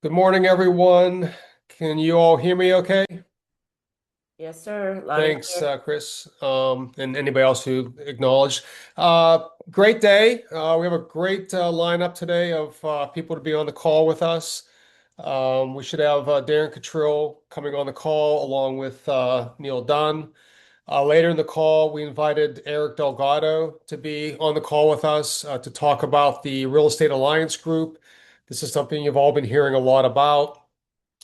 Good morning, everyone. Can you all hear me okay? Yes, sir. Loud and Thanks, clear. Chris, and anybody else who acknowledged. Great day. We have a great lineup today of people to be on the call with us. We should have Darren Cottrill coming on the call along with Neil Dunn. Later in the call, we invited Eric Delgado to be on the call with us to talk about the Real Estate Alliance Group. This is something you've all been hearing a lot about.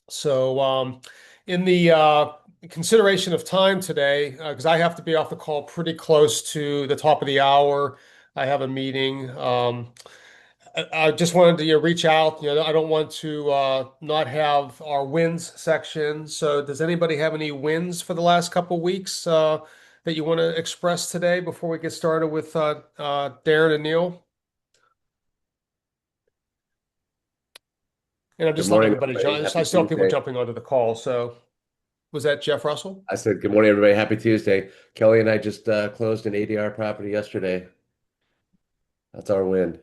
So, in the consideration of time today, because I have to be off the call pretty close to the top of the hour, I have a meeting. I just wanted to reach out. I don't want to not have our wins section. So, does anybody have any wins for the last couple weeks that you want to express today before we get started with Darren and Neil? And I'm Good just letting morning, everybody everybody. join. I Happy still have people Tuesday. jumping onto the call. So, was that Jeff Russell? I said, good morning, everybody. Happy Tuesday. Kelly and I just closed an ADR property yesterday. That's our win.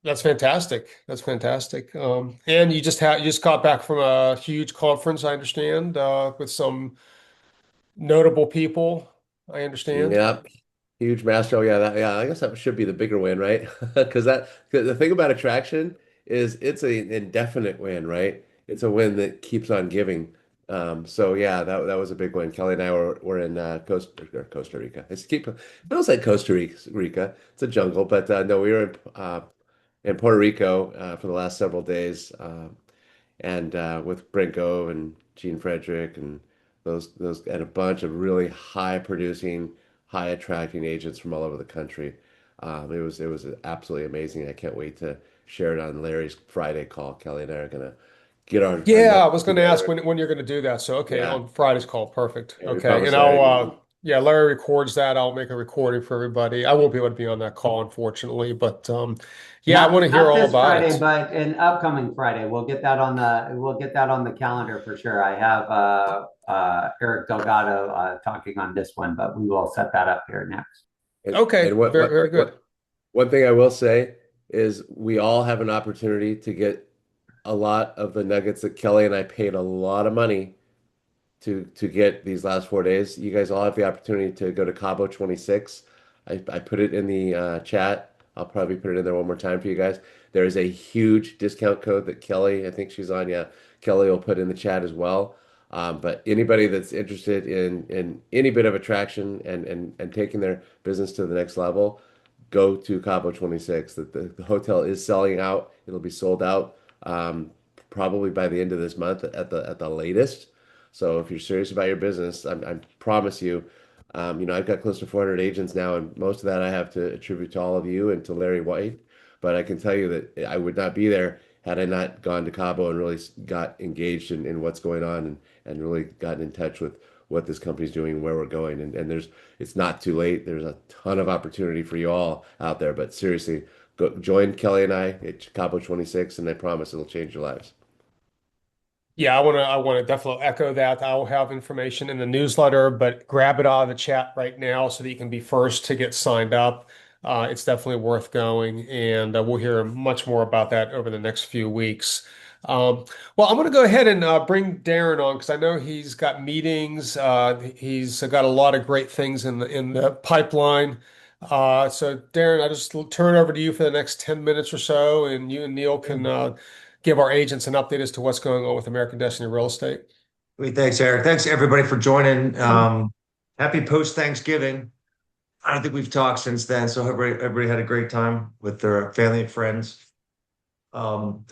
That's fantastic. That's fantastic. And you just got back from a huge conference, I understand, with some notable people, I understand. Yep. Huge master. Oh, yeah, yeah, I guess that should be the bigger win, right? Because 'cause the thing about attraction is it's an indefinite win, right? It's a win that keeps on giving. So yeah, that was a big win. Kelly and I were in Costa Rica. It feels like Costa Rica. It's a jungle, but no, we were in Puerto Rico for the last several days, and with Brent Gove and Gene Frederick and those and a bunch of really high producing, high attracting agents from all over the country. It was absolutely amazing. I can't wait to share it on Larry's Friday call. Kelly and I are gonna get our Yeah, I numbers was going to ask together. when you're going to do that. So, okay, Yeah, on Friday's call. Perfect. yeah, we Okay. And promised I'll, Larry. yeah, Larry records that. I'll make a recording for everybody. I won't be able to be on that call, unfortunately, but yeah, I want to hear Not all this about Friday, it. but an upcoming Friday. We'll get that on the calendar for sure. I have Eric Delgado talking on this one, but we will set that up here next. Okay. And Very, very good. one thing I will say is we all have an opportunity to get a lot of the nuggets that Kelly and I paid a lot of money to get these last 4 days. You guys all have the opportunity to go to Cabo 26. I put it in the chat. I'll probably put it in there one more time for you guys. There is a huge discount code that Kelly, I think she's on. Yeah, Kelly will put in the chat as well. But anybody that's interested in any bit of attraction and taking their business to the next level, go to Cabo 26. The hotel is selling out. It'll be sold out probably by the end of this month at the latest. So if you're serious about your business, I promise you, I've got close to 400 agents now, and most of that I have to attribute to all of you and to Larry White. But I can tell you that I would not be there had I not gone to Cabo and really got engaged in what's going on and really gotten in touch with what this company's doing and where we're going. And it's not too late. There's a ton of opportunity for you all out there. But seriously, go join Kelly and I at Cabo 26, and I promise it'll change your lives. Yeah, I want to definitely echo that. I'll have information in the newsletter, but grab it out of the chat right now so that you can be first to get signed up. It's definitely worth going, and we'll hear much more about that over the next few weeks. Well, I'm going to go ahead and bring Darren on because I know he's got meetings. He's got a lot of great things in the pipeline. So, Darren, I just turn it over to you for the next 10 minutes or so, and you and Neil can give our agents an update as to what's going on with American Destiny Real Estate. Great, thanks, Eric. Thanks everybody for joining. Happy post Thanksgiving. I don't think we've talked since then, so everybody had a great time with their family and friends.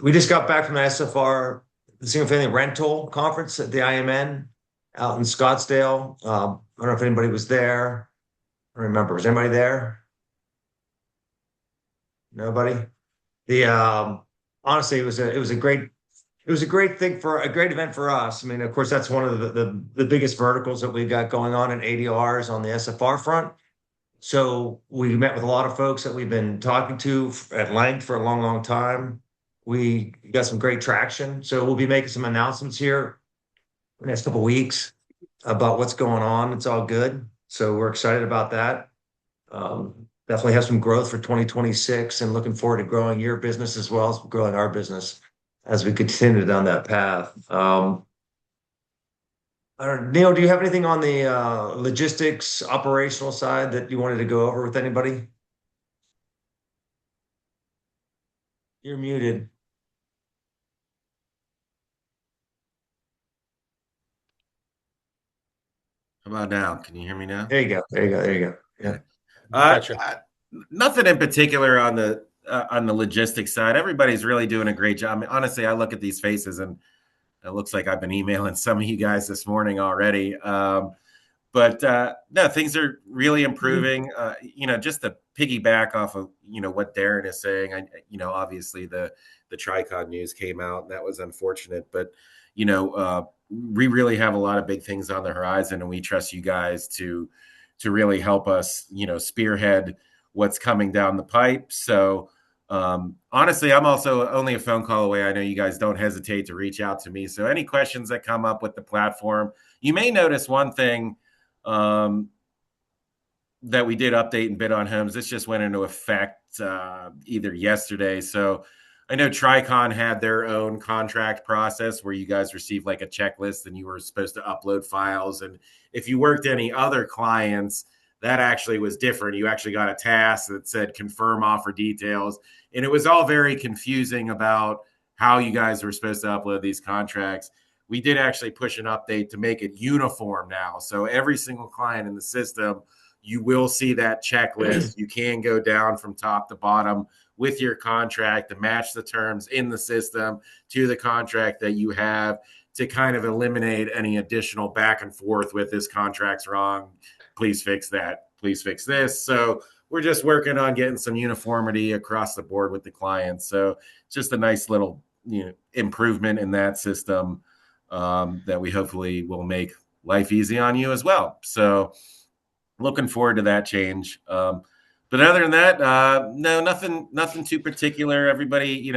We just got back from the SFR, the Single Family Rental Conference at the IMN out in Scottsdale. I don't know if anybody was there. I don't remember. Was anybody there? Nobody. The Honestly, it was a great thing for a great event for us. I mean, of course, that's one of the biggest verticals that we've got going on in ADRs on the SFR front. So we met with a lot of folks that we've been talking to at length for a long, long time. We got some great traction. So we'll be making some announcements here the next couple of weeks about what's going on. It's all good. So we're excited about that. Definitely have some growth for 2026 and looking forward to growing your business as well as growing our business. as we continue down that path. I don't, Neil, do you have anything on the logistics operational side that you wanted to go over with anybody? You're muted. How about now? Can you hear me now? There you go. There you go. There you go. Yeah. Gotcha. Nothing in particular on the logistics side. Everybody's really doing a great job. I mean, honestly, I look at these faces and it looks like I've been emailing some of you guys this morning already. But no, things are really improving. Just to piggyback off of what Darren is saying. Obviously the Tricon news came out, and that was unfortunate. But we really have a lot of big things on the horizon, and we trust you guys to really help us, spearhead what's coming down the pipe. So honestly, I'm also only a phone call away. I know you guys don't hesitate to reach out to me. So any questions that come up with the platform, you may notice one thing that we did update and bid on homes. This just went into effect either yesterday. So I know Tricon had their own contract process where you guys received like a checklist and you were supposed to upload files. And if you worked any other clients, that actually was different. You actually got a task that said confirm offer details. And it was all very confusing about how you guys were supposed to upload these contracts. We did actually push an update to make it uniform now. So every single client in the system, you will see that checklist. You can go down from top to bottom with your contract to match the terms in the system to the contract that you have, to kind of eliminate any additional back and forth with this contract's wrong. Please fix that. Please fix this. So we're just working on getting some uniformity across the board with the clients. So just a nice little improvement in that system that we hopefully will make life easy on you as well. So looking forward to that change. But other than that, no, nothing too particular. Everybody,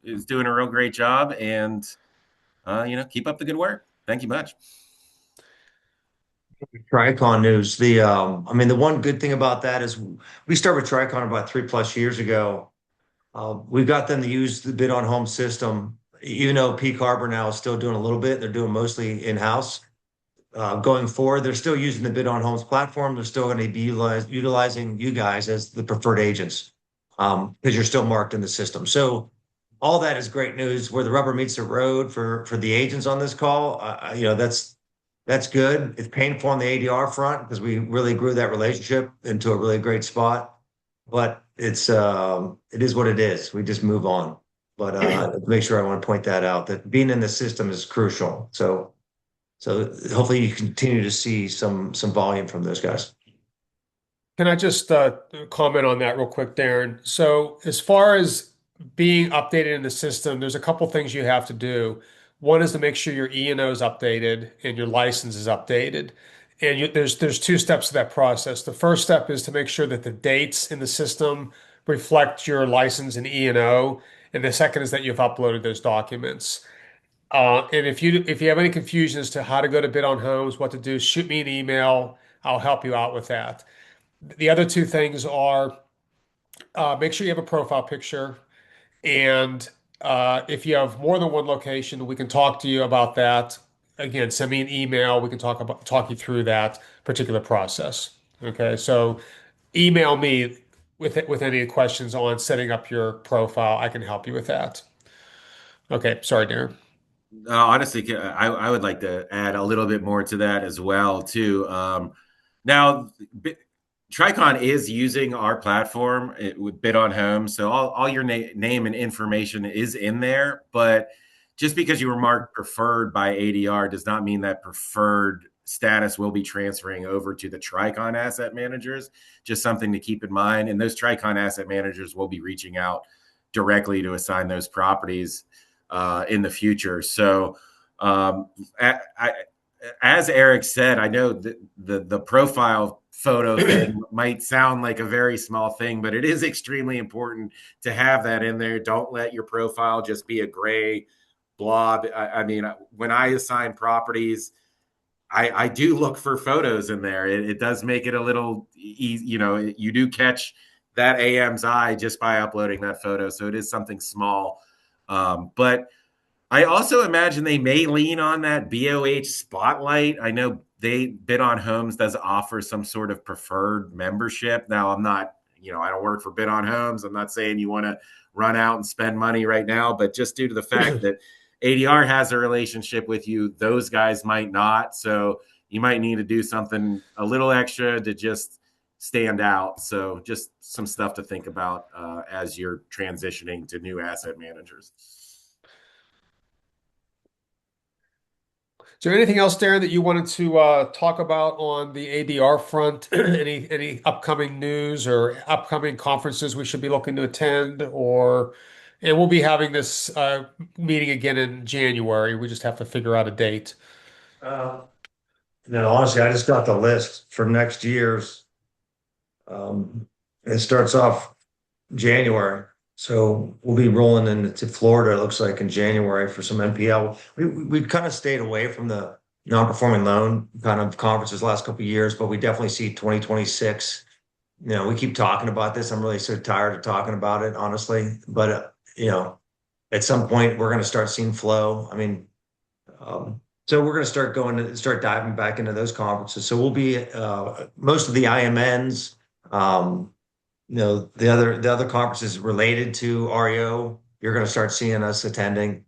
is doing a real great job, and keep up the good work. Thank you much. Tricon news. The one good thing about that is we started with Tricon about 3+ years ago. We got them to use the bid on home system, even though Peak Harbor now is still doing a little bit. They're doing mostly in-house. Going forward, they're still using the bid on homes platform. They're still going to be utilizing you guys as the preferred agents because you're still marked in the system. So all that is great news. Where the rubber meets the road for the agents on this call, that's good. It's painful on the ADR front because we really grew that relationship into a really great spot. But it is what it is. We just move on. But make sure I want to point that out, that being in the system is crucial. So hopefully you continue to see some volume from those guys. Can I just comment on that real quick, Darren? So as far as being updated in the system, there's a couple things you have to do. One is to make sure your E&O is updated and your license is updated. And there's two steps to that process. The first step is to make sure that the dates in the system reflect your license and E&O. And the second is that you've uploaded those documents. And if you have any confusion as to how to go to bid on homes, what to do, shoot me an email. I'll help you out with that. The other two things are make sure you have a profile picture, and if you have more than one location, we can talk to you about that. Again, send me an email. We can talk you through that particular process. Okay, so email me with any questions on setting up your profile. I can help you with that. Okay, sorry, Darren. Honestly, I would like to add a little bit more to that as well, too. Now, Tricon is using our platform with Bid on Home, so all your name and information is in there. But just because you were marked preferred by ADR does not mean that preferred status will be transferring over to the Tricon asset managers. Just something to keep in mind. And those Tricon asset managers will be reaching out directly to assign those properties in the future. So as Eric said, I know the profile photo thing might sound like a very small thing, but it is extremely important to have that in there. Don't let your profile just be a gray blob. I mean, when I assign properties, I do look for photos in there. It does make it a little easy. You do catch that AM's eye just by uploading that photo. So it is something small. But I also imagine they may lean on that BOH spotlight. I know they Bid on Homes does offer some sort of preferred membership. Now, I'm not, I don't work for Bid on Homes. I'm not saying you want to run out and spend money right now, but just due to the fact that ADR has a relationship with you, those guys might not. So you might need to do something a little extra to just stand out. So just some stuff to think about as you're transitioning to new asset managers. Is there anything else, Darren, that you wanted to talk about on the ADR front? Any upcoming news or upcoming conferences we should be looking to attend? And we'll be having this meeting again in January. We just have to figure out a date. No, honestly, I just got the list for next year's. It starts off January. So we'll be rolling into Florida, it looks like in January for some NPL. We've kind of stayed away from the non-performing loan kind of conferences the last couple of years, but we definitely see 2026. We keep talking about this. I'm really so tired of talking about it, honestly. But at some point we're going to start seeing flow. I mean, so we're going to start diving back into those conferences. So we'll be most of the IMNs. The other conferences related to REO, you're going to start seeing us attending,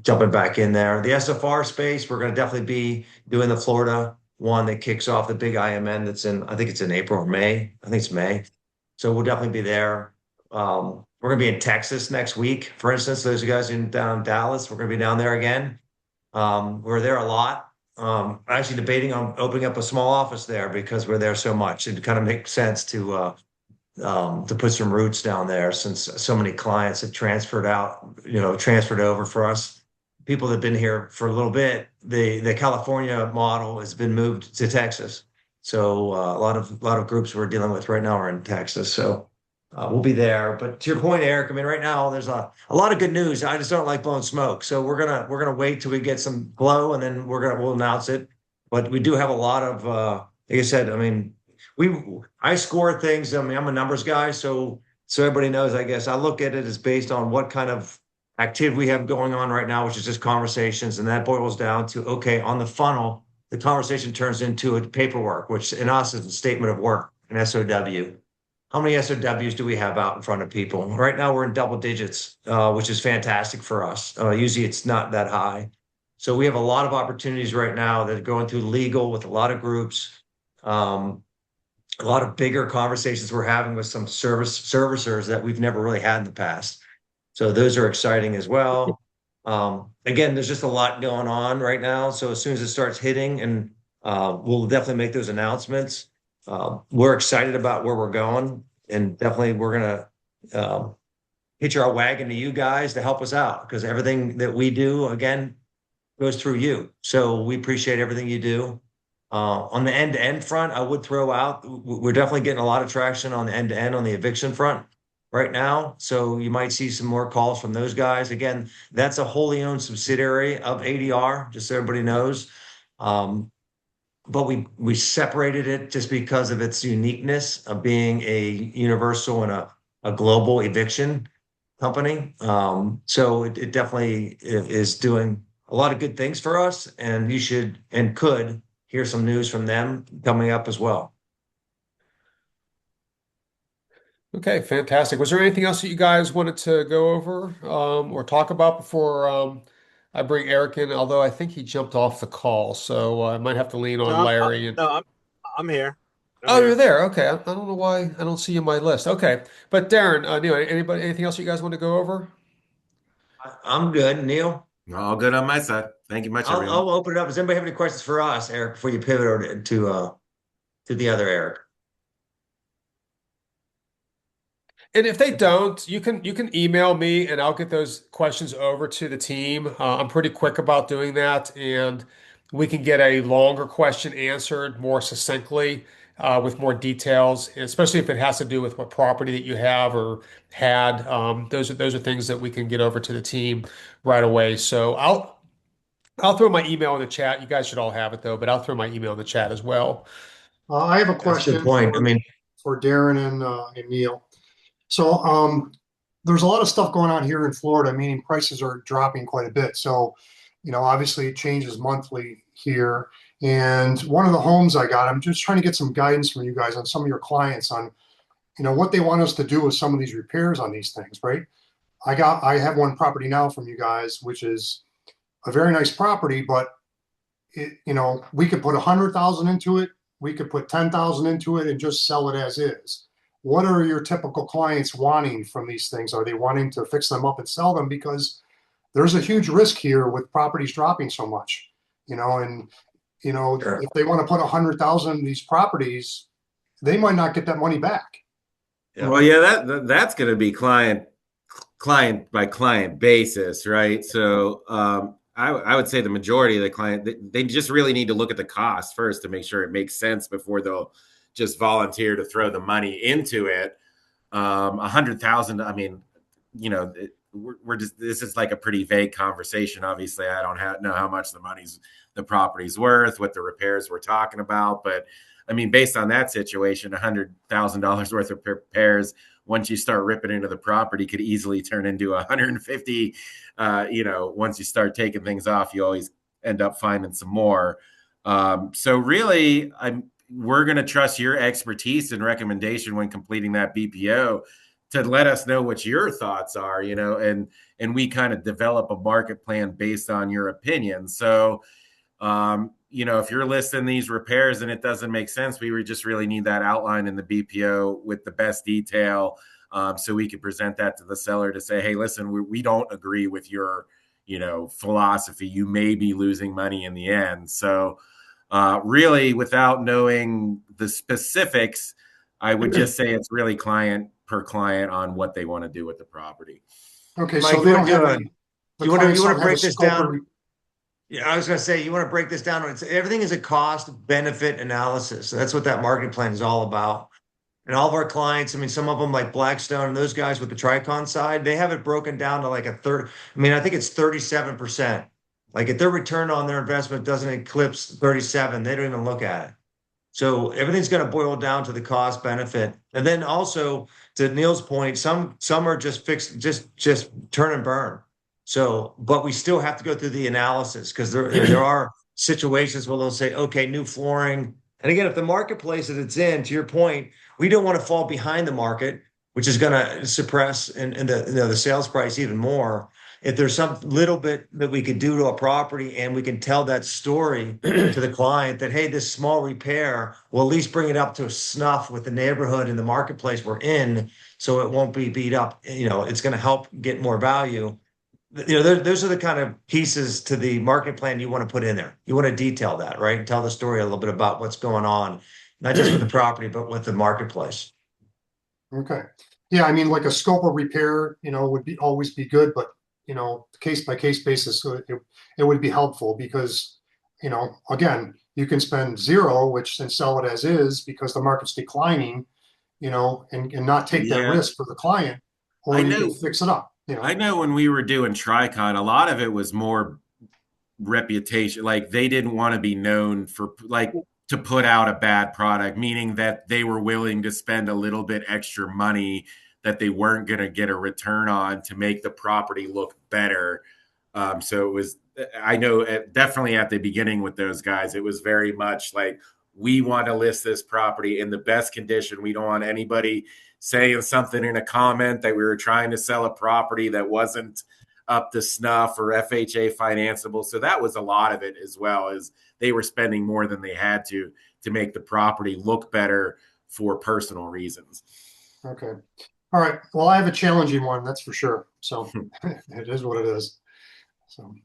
jumping back in there. The SFR space, we're going to definitely be doing the Florida one that kicks off the big IMN I think it's in April or May. I think it's May. So we'll definitely be there. We're going to be in Texas next week. For instance, those of you guys down in Dallas, we're going to be down there again. We're there a lot. Actually debating on opening up a small office there because we're there so much. It kind of makes sense to put some roots down there since so many clients have transferred over for us. People that have been here for a little bit, the California model has been moved to Texas. So a lot of groups we're dealing with right now are in Texas. So we'll be there. But to your point, Eric, I mean, right now there's a lot of good news. I just don't like blowing smoke. So we're gonna wait till we get some glow and then we'll announce it. But we do have a lot of like I said, I mean, I score things. I mean, I'm a numbers guy, so everybody knows, I guess. I look at it as based on what kind of activity we have going on right now, which is just conversations, and that boils down to, okay, on the funnel, the conversation turns into a paperwork, which in us is a statement of work, an SOW. How many SOWs do we have out in front of people? Right now, we're in double digits, which is fantastic for us. Usually, it's not that high. So we have a lot of opportunities right now that are going through legal with a lot of groups. A lot of bigger conversations we're having with some servicers that we've never really had in the past. So those are exciting as well. Again, there's just a lot going on right now. So as soon as it starts hitting, and we'll definitely make those announcements. We're excited about where we're going, and definitely we're gonna hitch our wagon to you guys to help us out because everything that we do, again, goes through you. So we appreciate everything you do. On the end-to-end front, I would throw out, we're definitely getting a lot of traction on the end-to-end on the eviction front right now. So you might see some more calls from those guys. Again, that's a wholly owned subsidiary of ADR, just so everybody knows. But we separated it just because of its uniqueness of being a universal and a global eviction company. So it definitely is doing a lot of good things for us, and you should and could hear some news from them coming up as well. Okay, fantastic. Was there anything else that you guys wanted to go over or talk about before I bring Eric in? Although I think he jumped off the call, so I might have to lean on Larry. I'm here. Oh, you're there. Okay. I don't know why I don't see you on my list. Okay, but Darren, anything else you guys want to go over? I'm good, Neil. All good on my side. Thank you much, everyone. I'll open it up. Does anybody have any questions for us, Eric, before you pivot over to the other Eric? And if they don't, you can email me and I'll get those questions over to the team. I'm pretty quick about doing that, and we can get a longer question answered more succinctly with more details, especially if it has to do with what property that you have or had. Those are things that we can get over to the team right away. So I'll throw my email in the chat. You guys should all have it though, but I'll throw my email in the chat as well. I have a That's a question good point. I mean, for Darren and Neil. So there's a lot of stuff going on here in Florida, meaning prices are dropping quite a bit. So, obviously it changes monthly here. And one of the homes I got, I'm just trying to get some guidance from you guys on some of your clients on, what they want us to do with some of these repairs on these things, right? I have one property now from you guys, which is a very nice property, but we could put 100,000 into it. We could put 10,000 into it and just sell it as is. What are your typical clients wanting from these things? Are they wanting to fix them up and sell them? Because there's a huge risk here with properties dropping so much, and Sure. if they want to put 100,000 in these properties, they might not get that money back. Yeah. Well, yeah, that's going to be client by client basis, right? So I would say the majority of the client, they just really need to look at the cost first to make sure it makes sense before they'll just volunteer to throw the money into it. 100,000, I mean, we're just, this is like a pretty vague conversation. Obviously, I don't know how much the property's worth, what the repairs we're talking about, but I mean, based on that situation, $100,000 worth of repairs, once you start ripping into the property, could easily turn into 150. Once you start taking things off, you always end up finding some more. So really, we're going to trust your expertise and recommendation when completing that BPO to let us know what your thoughts are, and we kind of develop a market plan based on your opinion. So, if you're listing these repairs and it doesn't make sense, we would just really need that outline in the BPO with the best detail, so we could present that to the seller to say, hey, listen, we don't agree with your, philosophy. You may be losing money in the end. So really, without knowing the specifics, I would just say it's really client per client on what they want to do with the property. Okay, Mike, so they don't have the you clients want don't to have a break this scope down? Yeah, I was going to say, you want to break this down. Everything is a cost benefit analysis. So that's what that market plan is all about. And all of our clients, I mean, some of them like Blackstone and those guys with the Tricon side, they have it broken down to like a third. I mean, I think it's 37%. Like if their return on their investment doesn't eclipse 37, they don't even look at it. So everything's going to boil down to the cost benefit. And then also to Neil's point, some are just fixed, just turn and burn. So, but we still have to go through the analysis because there are situations where they'll say, okay, new flooring. And again, if the marketplace that it's in, to your point, we don't want to fall behind the market, which is going to suppress and the sales price even more. If there's some little bit that we could do to a property and we can tell that story to the client that, hey, this small repair will at least bring it up to a snuff with the neighborhood and the marketplace we're in, so it won't be beat up. It's going to help get more value. Those are the kind of pieces to the market plan you want to put in there. You want to detail that, right? And tell the story a little bit about what's going on, not just with the property, but with the marketplace. Okay. Yeah, I mean, like a scope of repair, would be always be good, but case by case basis, so it would be helpful because, again, you can spend zero, which and sell it as is because the market's declining, and not take that Yeah, risk for the client, I or you can know. fix it up, I know when we were doing Tricon, a lot of it was more reputation. Like they didn't want to be known for like to put out a bad product, meaning that they were willing to spend a little bit extra money that they weren't going to get a return on to make the property look better. So it was, I know definitely at the beginning with those guys, it was very much like, we want to list this property in the best condition. We don't want anybody saying something in a comment that we were trying to sell a property that wasn't up to snuff or FHA financeable. So that was a lot of it, as well as they were spending more than they had to make the property look better for personal reasons. Okay. All right. Well, I have a challenging one, that's for sure. So it is what it is. So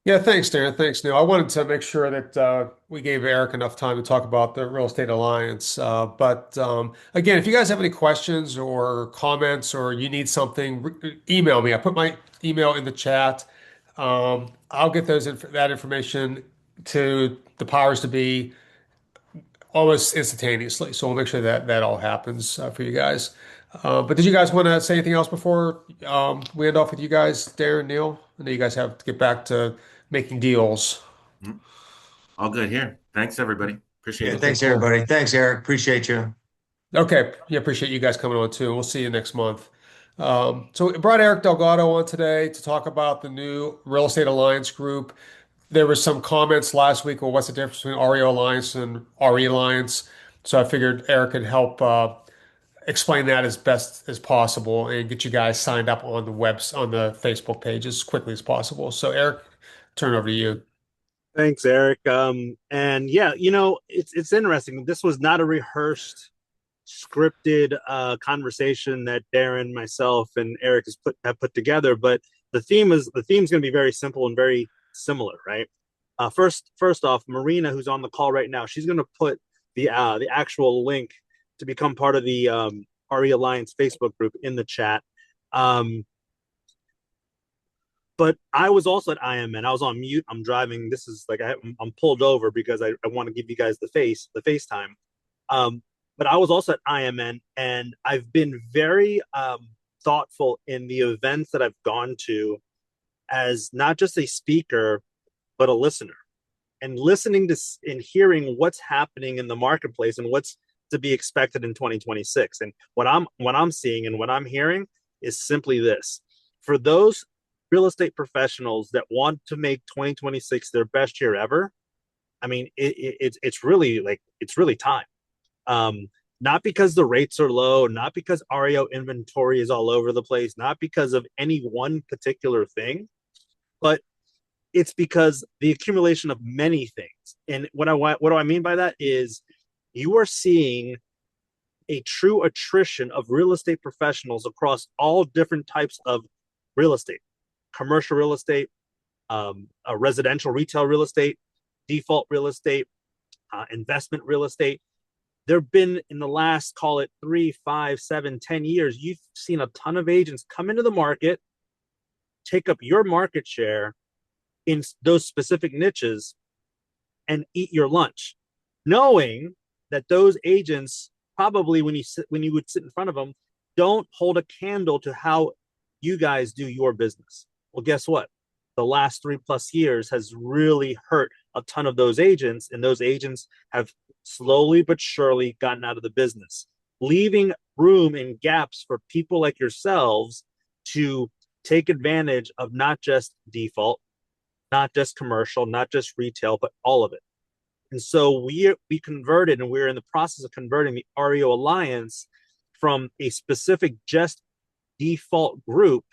Yeah, thanks, Darren. Thanks, Neil. I wanted to make sure that we gave Eric enough time to talk about the Real Estate Alliance. But again, if you guys have any questions or comments or you need something, email me. I put my email in the chat. I'll get that information to the powers to be almost instantaneously. So we'll make sure that that all happens for you guys. But did you guys want to say anything else before we end off with you guys, Darren, Neil? I know you guys have to get back to making deals. All good here. Thanks, everybody. Appreciate Yeah, it. thanks cool. everybody. Thanks, Eric. Appreciate you. Okay. Yeah, appreciate you guys coming on too. We'll see you next month. So we brought Eric Delgado on today to talk about the new Real Estate Alliance Group. There was some comments last week, well, what's the difference between REO Alliance and RE Alliance? So I figured Eric could help explain that as best as possible and get you guys signed up on the on the Facebook page as quickly as possible. So Eric, turn it over to you. Thanks, Eric. And yeah, it's interesting. This was not a rehearsed, scripted conversation that Darren, myself, and Eric have put together. But the theme's going to be very simple and very similar, right? First off, Marina, who's on the call right now, she's going to put the actual link to become part of the RE Alliance Facebook group in the chat. But I was also at IMN. I was on mute. I'm driving. This is like I'm pulled over because I want to give you guys the FaceTime. But I was also at IMN, and I've been very thoughtful in the events that I've gone to as not just a speaker, but a listener, and listening to and hearing what's happening in the marketplace and what's to be expected in 2026. And what I'm seeing and what I'm hearing is simply this: for those real estate professionals that want to make 2026 their best year ever, I mean, it's really time. Not because the rates are low, not because REO inventory is all over the place, not because of any one particular thing, but it's because the accumulation of many things. And what do I mean by that is you are seeing a true attrition of real estate professionals across all different types of real estate: commercial real estate, residential retail real estate, default real estate, investment real estate. There have been, in the last, call it 3, 5, 7, 10 years, you've seen a ton of agents come into the market, take up your market share in those specific niches, and eat your lunch, knowing that those agents probably, when you would sit in front of them, don't hold a candle to how you guys do your business. Well, guess what? The last 3+ years has really hurt a ton of those agents, and those agents have slowly but surely gotten out of the business, leaving room and gaps for people like yourselves to take advantage of not just default, not just commercial, not just retail, but all of it. And so we converted, and we're in the process of converting the REO Alliance from a specific just default group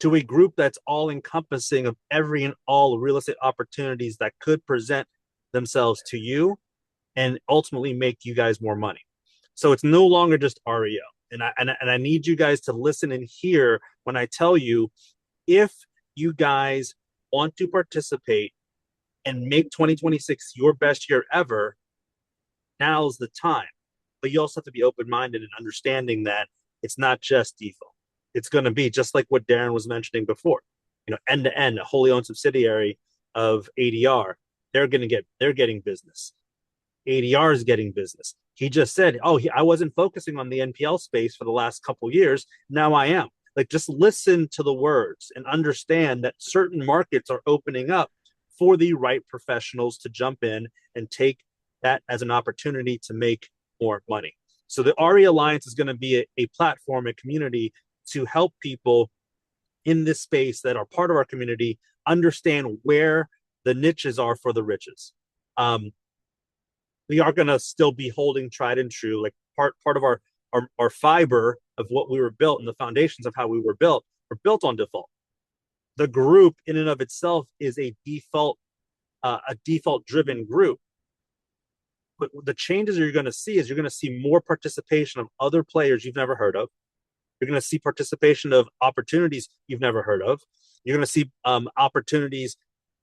to a group that's all encompassing of every and all real estate opportunities that could present themselves to you and ultimately make you guys more money. So it's no longer just REO. And I need you guys to listen and hear when I tell you, if you guys want to participate and make 2026 your best year ever, now's the time. But you also have to be open-minded and understanding that it's not just default. It's going to be just like what Darren was mentioning before. End to end, a wholly owned subsidiary of ADR, they're getting business. ADR is getting business. He just said, I wasn't focusing on the NPL space for the last couple of years. Now I am. Like, just listen to the words and understand that certain markets are opening up for the right professionals to jump in and take that as an opportunity to make more money. So the RE Alliance is going to be a platform, a community to help people in this space that are part of our community understand where the niches are for the riches. We are going to still be holding tried and true, like part of our fiber of what we were built, and the foundations of how we were built on default. The group in and of itself is a default driven group. But the changes you're going to see is you're going to see more participation of other players you've never heard of. You're going to see participation of opportunities you've never heard of. You're going to see opportunities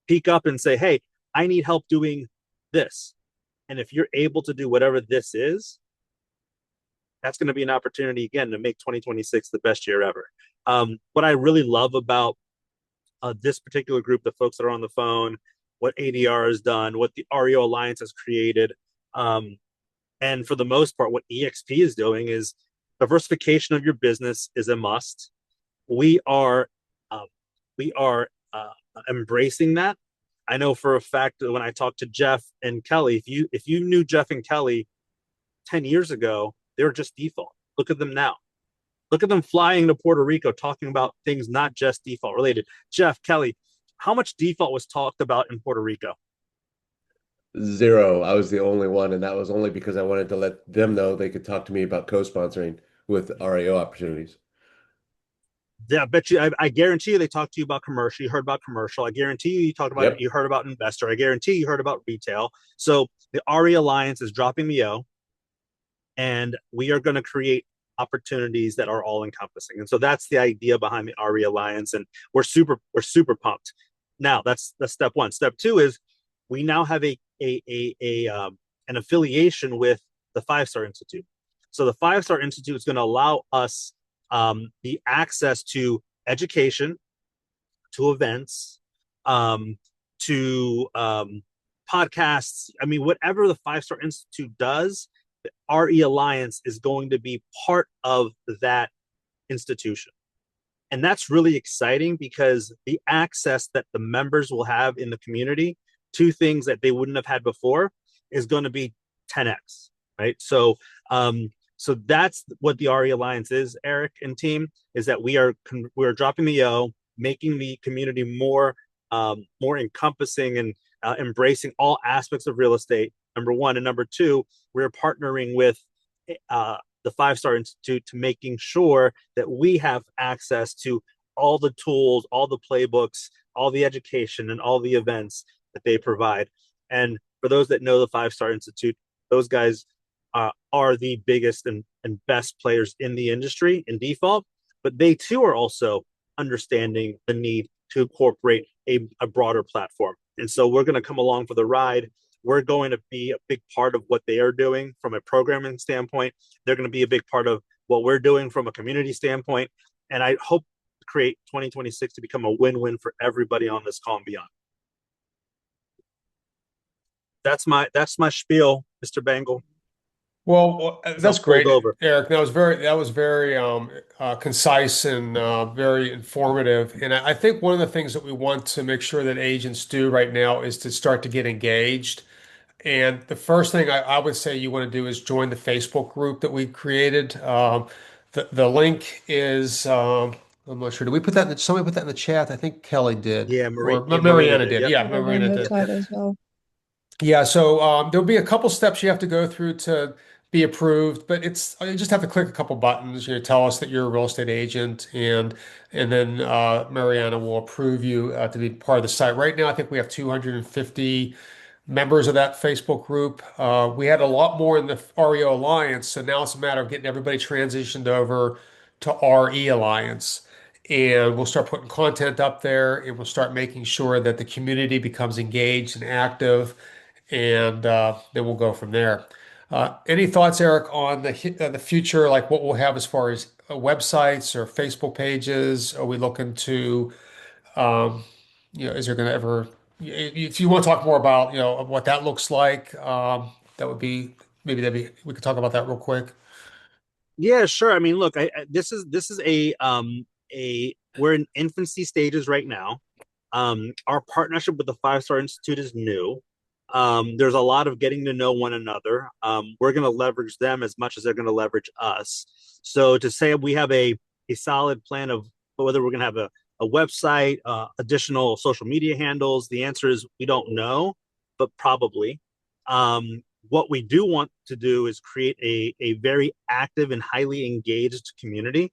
peak up and say, hey, I need help doing this. And if you're able to do whatever this is, that's going to be an opportunity, again, to make 2026 the best year ever. What I really love about this particular group, the folks that are on the phone, what ADR has done, what the REO Alliance has created, and for the most part, what EXP is doing is diversification of your business is a must. We are embracing that. I know for a fact that when I talked to Jeff and Kelly, if you knew Jeff and Kelly 10 years ago, they were just default. Look at them now. Look at them flying to Puerto Rico, talking about things not just default related. Jeff, Kelly, how much default was talked about in Puerto Rico? Zero. I was the only one, and that was only because I wanted to let them know they could talk to me about co-sponsoring with REO opportunities. Yeah, I bet you. I guarantee you, they talked to you about commercial. You heard about commercial. I guarantee you, you talked about. Yep. You heard about investor. I guarantee you heard about retail. So the RE Alliance is dropping the O, and we are going to create opportunities that are all encompassing. And so that's the idea behind the RE Alliance, and we're super pumped. Now that's step one. Step two is we now have an affiliation with the 5-Star Institute. So the 5-Star Institute is going to allow us the access to education, to events, to podcasts. I mean, whatever the 5-Star Institute does, the RE Alliance is going to be part of that institution. And that's really exciting because the access that the members will have in the community to things that they wouldn't have had before is going to be 10x, right? So that's what the RE Alliance is, Eric and team, is that we're dropping the O, making the community more encompassing and embracing all aspects of real estate. Number one, and number two, we're partnering with the 5-Star Institute to making sure that we have access to all the tools, all the playbooks, all the education, and all the events that they provide. And for those that know the 5-Star Institute, those guys are the biggest and best players in the industry in default, but they too are also understanding the need to incorporate a broader platform. And so we're going to come along for the ride. We're going to be a big part of what they are doing from a programming standpoint. They're going to be a big part of what we're doing from a community standpoint. And I hope to create 2026 to become a win-win for everybody on this call and beyond. That's my spiel, Mr. Bangle. Well, that's great, over. Eric. That was very concise and very informative. And I think one of the things that we want to make sure that agents do right now is to start to get engaged. And the first thing I would say you want to do is join the Facebook group that we created. The link is I'm not sure. Did we put that somebody put that in the chat? I think Kelly did. Yeah, Mariana did. Yep. Yeah, Mariana did. As well. Yeah, so there'll be a couple steps you have to go through to be approved, but you just have to click a couple buttons. Tell us that you're a real estate agent, and then Mariana will approve you to be part of the site. Right now, I think we have 250 members of that Facebook group. We had a lot more in the REO Alliance, so now it's a matter of getting everybody transitioned over to RE Alliance. And we'll start putting content up there, and we'll start making sure that the community becomes engaged and active, and then we'll go from there. Any thoughts, Eric, on the future, like what we'll have as far as websites or Facebook pages? Are we looking to, is there going to ever, if you want to talk more about, what that looks like, that would be, we could talk about that real quick. Yeah, sure. I mean, look, this is we're in infancy stages right now. Our partnership with the 5-Star Institute is new. There's a lot of getting to know one another. We're going to leverage them as much as they're going to leverage us. So to say we have a solid plan of whether we're going to have a website, additional social media handles, the answer is we don't know, but probably. What we do want to do is create a very active and highly engaged community.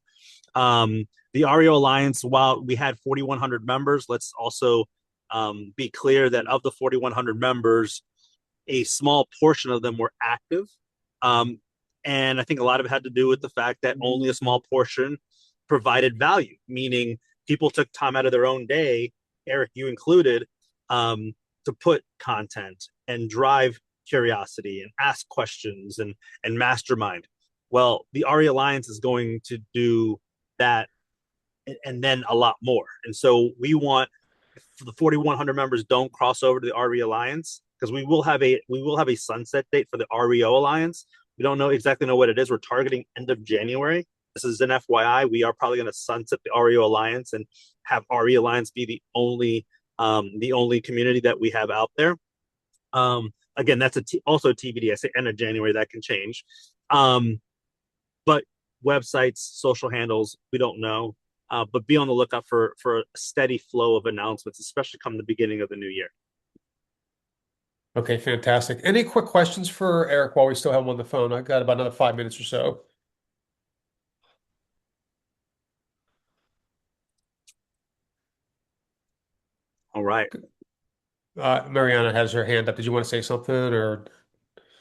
The REO Alliance, while we had 4,100 members, let's also be clear that of the 4,100 members, a small portion of them were active. And I think a lot of it had to do with the fact that only a small portion provided value, meaning people took time out of their own day, Eric, you included, to put content and drive curiosity and ask questions and mastermind. Well, the RE Alliance is going to do that and then a lot more. And so we want the 4,100 members don't cross over to the RE Alliance because we will have a sunset date for the REO Alliance. We don't exactly know what it is. We're targeting end of January. This is an FYI. We are probably going to sunset the REO Alliance and have RE Alliance be the only community that we have out there. Again, that's also TBD. I say end of January, that can change. But websites, social handles, we don't know. But be on the lookout for a steady flow of announcements, especially come the beginning of the new year. Okay, fantastic. Any quick questions for Eric while we still have him on the phone? I've got about another 5 minutes or so. All right. Mariana has her hand up. Did you want to say something or?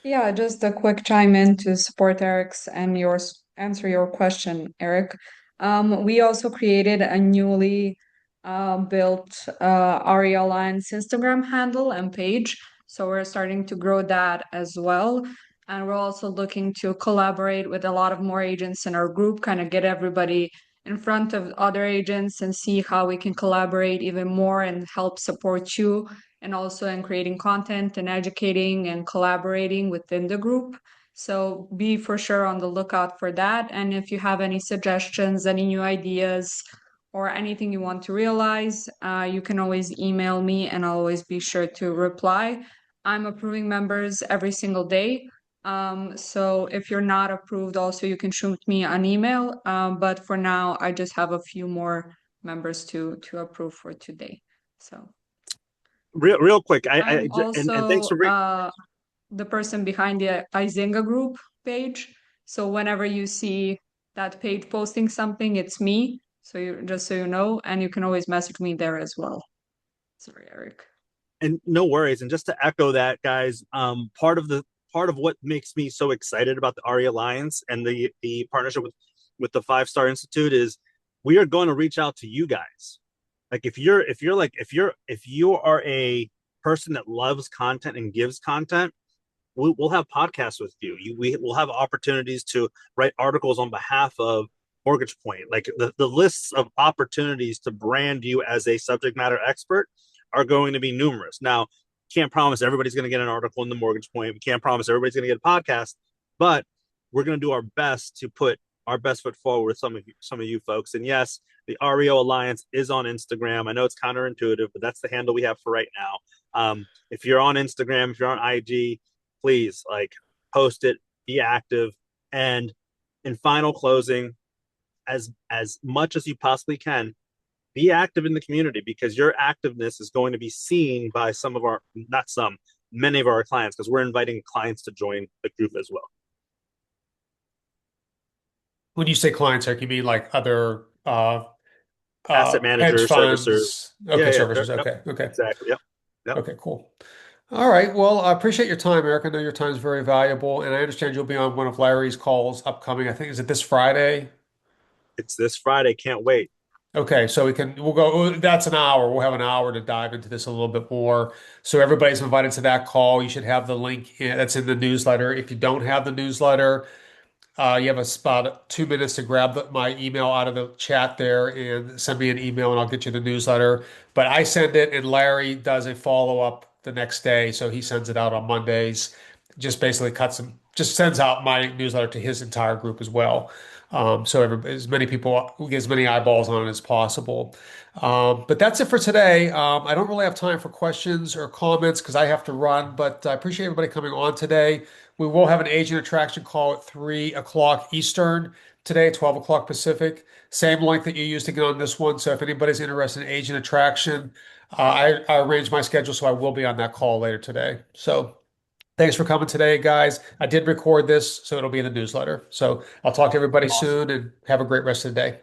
Yeah, just a quick chime in to support Eric's and yours answer your question, Eric. We also created a newly built ARIA Alliance Instagram handle and page. So we're starting to grow that as well. And we're also looking to collaborate with a lot of more agents in our group, kind of get everybody in front of other agents and see how we can collaborate even more and help support you, and also in creating content and educating and collaborating within the group. So be for sure on the lookout for that. And if you have any suggestions, any new ideas, or anything you want to realize, you can always email me and I'll always be sure to reply. I'm approving members every single day. So if you're not approved, also you can shoot me an email. But for now, I just have a few more members to approve for today. So Real quick, I'm and thanks also for the person behind the Izinga group page. So whenever you see that page posting something, it's me. So you just so you know, and you can always message me there as well. Sorry, Eric. and no worries. And just to echo that, guys, part of what makes me so excited about the ARIA Alliance and the partnership with the 5-Star Institute is we are going to reach out to you guys. Like if you are a person that loves content and gives content, we'll have podcasts with you. We will have opportunities to write articles on behalf of Mortgage Point. Like the lists of opportunities to brand you as a subject matter expert are going to be numerous. Now, can't promise everybody's going to get an article in the Mortgage Point. We can't promise everybody's going to get a podcast, but we're going to do our best to put our best foot forward with some of you folks. And yes, the REO Alliance is on Instagram. I know it's counterintuitive, but that's the handle we have for right now. If you're on Instagram, if you're on IG, please post it, be active, and in final closing, as much as you possibly can, be active in the community, because your activeness is going to be seen by many of our clients, because we're inviting clients to join the group as well. When you say clients, Eric, you mean like other Asset hedge managers, servicers. funds? Okay, servicers. Yep, Okay. exactly. Yep. Okay, cool. All right. Well, I appreciate your time, Eric. I know your time is very valuable, and I understand you'll be on one of Larry's calls upcoming. I think, is it this Friday? It's this Friday. Can't wait. Okay, so we'll go, that's an hour. We'll have an hour to dive into this a little bit more. So everybody's invited to that call. You should have the link that's in the newsletter. If you don't have the newsletter, you have about 2 minutes to grab my email out of the chat there and send me an email, and I'll get you the newsletter. But I send it, and Larry does a follow-up the next day. So he sends it out on Mondays. Just basically just sends out my newsletter to his entire group as well. So as many people, we get as many eyeballs on it as possible. But that's it for today. I don't really have time for questions or comments because I have to run, but I appreciate everybody coming on today. We will have an agent attraction call at 3 o'clock Eastern today, 12 o'clock Pacific. Same link that you used to get on this one. So if anybody's interested in agent attraction, I arranged my schedule, so I will be on that call later today. So thanks for coming today, guys. I did record this, so it'll be in the newsletter. So I'll talk to everybody soon, and have a great rest of the day.